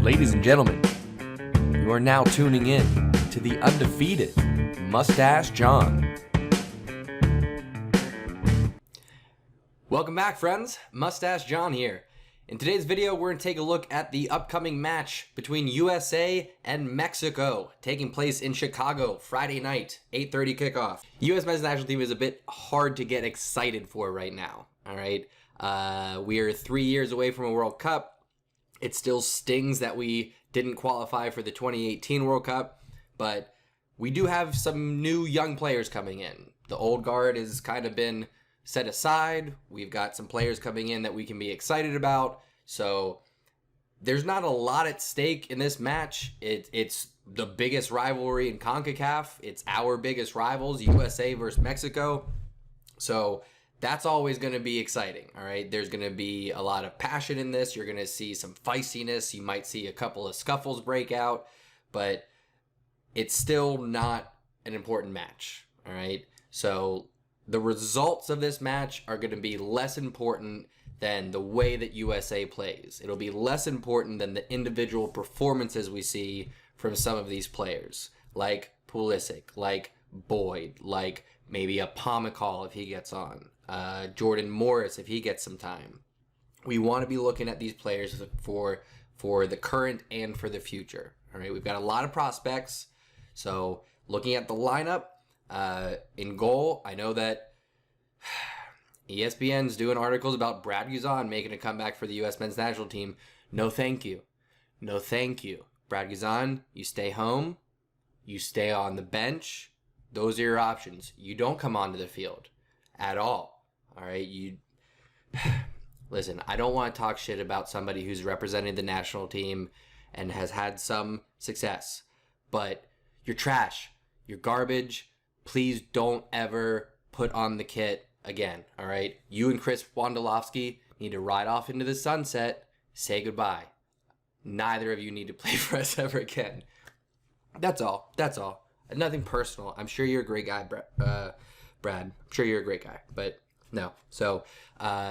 Ladies and gentlemen, you are now tuning in to the undefeated Moustache John. Welcome back, friends. Moustache John here. In today's video, we're going to take a look at the upcoming match between USA and Mexico, taking place in Chicago Friday night, 8:30 kickoff. U.S. men's national team is a bit hard to get excited for right now, all right? We are 3 years away from a World Cup. It still stings that we didn't qualify for the 2018 World Cup, but we do have some new young players coming in. The old guard has kind of been set aside. We've got some players coming in that we can be excited about. So there's not a lot at stake in this match. It's the biggest rivalry in CONCACAF. It's our biggest rivals, USA versus Mexico. So that's always going to be exciting, all right? There's going to be a lot of passion in this. You're going to see some feistiness. You might see a couple of scuffles break out, but it's still not an important match, all right? So the results of this match are going to be less important than the way that USA plays. It'll be less important than the individual performances we see from some of these players, like Pulisic, like Boyd, like maybe a Pomykal if he gets on, Jordan Morris if he gets some time. We want to be looking at these players for the current and for the future. All right, we've got a lot of prospects. So looking at the lineup, in goal, I know that ESPN's doing articles about Brad Guzan making a comeback for the U.S. men's national team. No thank you. No thank you. Brad Guzan, you stay home. You stay on the bench. Those are your options. You don't come onto the field at all. All right? Listen, I don't want to talk shit about somebody who's representing the national team and has had some success, but you're trash. You're garbage. Please don't ever put on the kit again, all right? You and Chris Wondolowski need to ride off into the sunset, say goodbye. Neither of you need to play for us ever again. That's all. That's all. Nothing personal. I'm sure you're a great guy, Brad. I'm sure you're a great guy, but no. So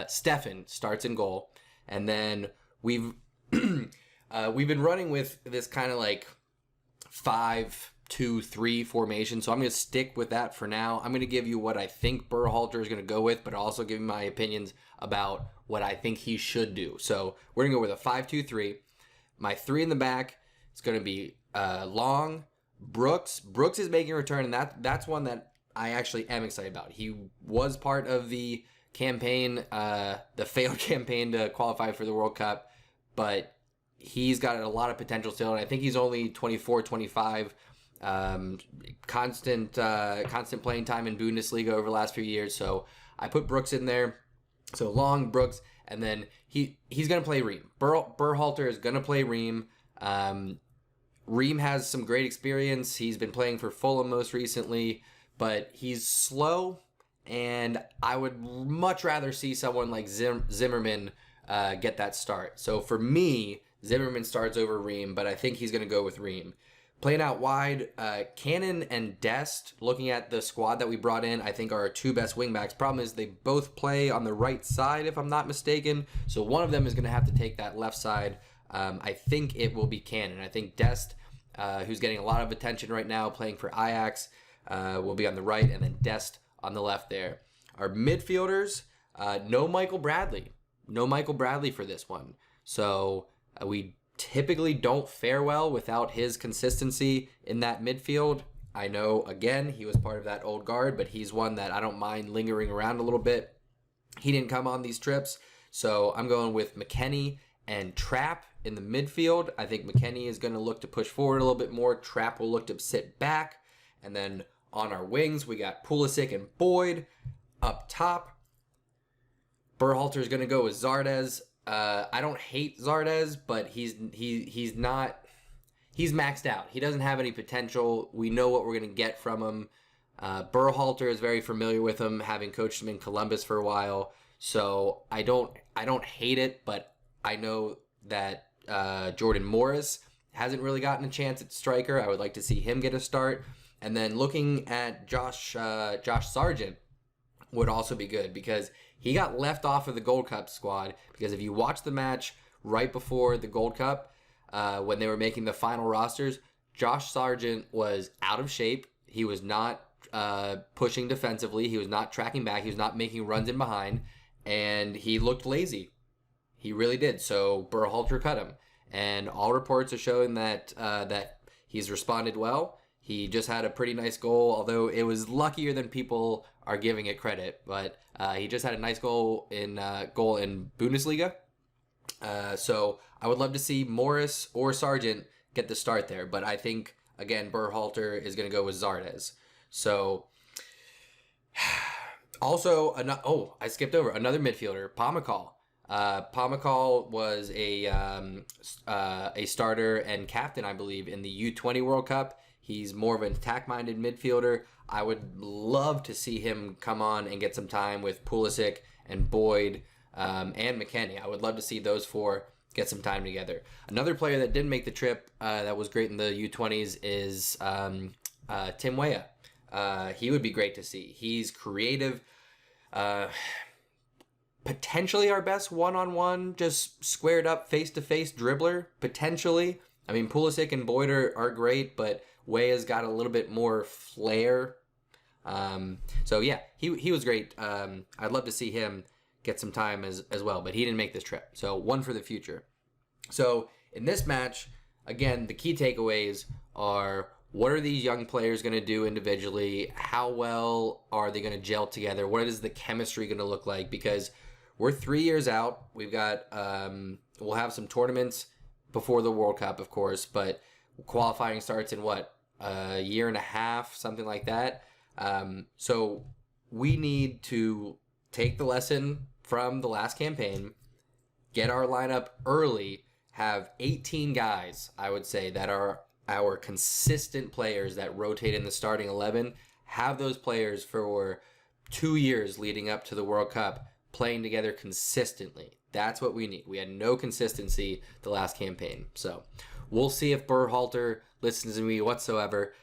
Stefan starts in goal, and then we've been running with this kind of like 5-2-3 formation, so I'm going to stick with that for now. I'm going to give you what I think Berhalter is going to go with, but also give you my opinions about what I think he should do. So we're going to go with a 5-2-3. My three in the back is going to be Long, Brooks. Brooks is making a return, and that's one that I actually am excited about. He was part of the campaign, the failed campaign to qualify for the World Cup, but he's got a lot of potential still, and I think he's only 24, 25. Constant playing time in Bundesliga over the last few years. So I put Brooks in there. So Long, Brooks, and then he's going to play Ream. Berhalter is going to play Ream. Ream has some great experience. He's been playing for Fulham most recently, but he's slow, and I would much rather see someone like Zimmerman get that start. So for me, Zimmerman starts over Ream, but I think he's going to go with Ream. Playing out wide, Cannon and Dest, looking at the squad that we brought in, I think are our two best wingbacks. Problem is they both play on the right side, if I'm not mistaken. So one of them is going to have to take that left side. I think it will be Cannon. I think Dest, who's getting a lot of attention right now, playing for Ajax, will be on the right, and then Dest on the left there. Our midfielders, no Michael Bradley. No Michael Bradley for this one. So we typically don't fare well without his consistency in that midfield. I know, again, he was part of that old guard, but he's one that I don't mind lingering around a little bit. He didn't come on these trips, so I'm going with McKennie and Trapp in the midfield. I think McKennie is going to look to push forward a little bit more. Trapp will look to sit back. And then on our wings, we got Pulisic and Boyd. Up top, Berhalter is going to go with Zardes. I don't hate Zardes, but he's maxed out. He doesn't have any potential. We know what we're going to get from him. Berhalter is very familiar with him, having coached him in Columbus for a while. So I don't hate it, but I know that Jordan Morris hasn't really gotten a chance at striker. I would like to see him get a start. And then looking at Josh Sargent would also be good, because he got left off of the Gold Cup squad, because if you watch the match right before the Gold Cup, when they were making the final rosters, Josh Sargent was out of shape. He was not pushing defensively. He was not tracking back. He was not making runs in behind. And he looked lazy. He really did. So Berhalter cut him. And all reports are showing that that he's responded well. He just had a pretty nice goal, although it was luckier than people are giving it credit. But he just had a nice goal in Bundesliga. So I would love to see Morris or Sargent get the start there. But I think, again, Berhalter is going to go with Zardes. So also, I skipped over another midfielder, Pomykal. Pomykal was a starter and captain, I believe, in the U20 World Cup. He's more of an attack-minded midfielder. I would love to see him come on and get some time with Pulisic and Boyd and McKennie. I would love to see those four get some time together. Another player that didn't make the trip that was great in the U20s is Tim Weah. He would be great to see. He's creative. Potentially our best one-on-one, just squared up, face-to-face dribbler. Potentially. I mean, Pulisic and Boyd are great, but Weah's got a little bit more flair. So yeah, he was great. I'd love to see him get some time as well, but he didn't make this trip. So one for the future. So in this match, again, the key takeaways are, what are these young players going to do individually? How well are they going to gel together? What is the chemistry going to look like? Because we're 3 years out. We've got, we'll have some tournaments before the World Cup, of course, but qualifying starts in a year and a half, something like that. So we need to take the lesson from the last campaign, get our lineup early, have 18 guys, I would say, that are our consistent players that rotate in the starting 11, have those players for 2 years leading up to the World Cup playing together consistently. That's what we need. We had no consistency the last campaign. So we'll see if Berhalter listens to me whatsoever.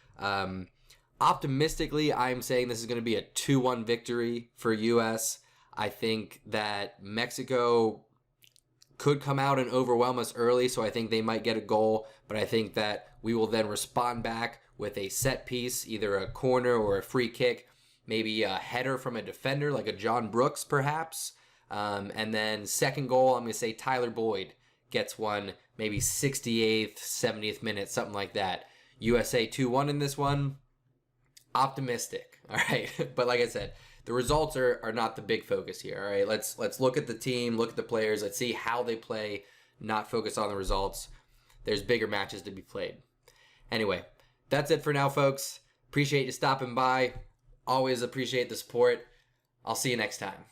Optimistically, I'm saying this is going to be a 2-1 victory for U.S. I think that Mexico could come out and overwhelm us early, so I think they might get a goal, but I think that we will then respond back with a set piece, either a corner or a free kick, maybe a header from a defender like a John Brooks perhaps, and then second goal, I'm going to say Tyler Boyd gets one, maybe 68th, 70th minute, something like that. USA 2-1 in this one. Optimistic, all right? But like I said, the results are not the big focus here, all right? Let's look at the team, look at the players, let's see how they play, not focus on the results. There's bigger matches to be played. Anyway, that's it for now, folks. Appreciate you stopping by. Always appreciate the support. I'll see you next time.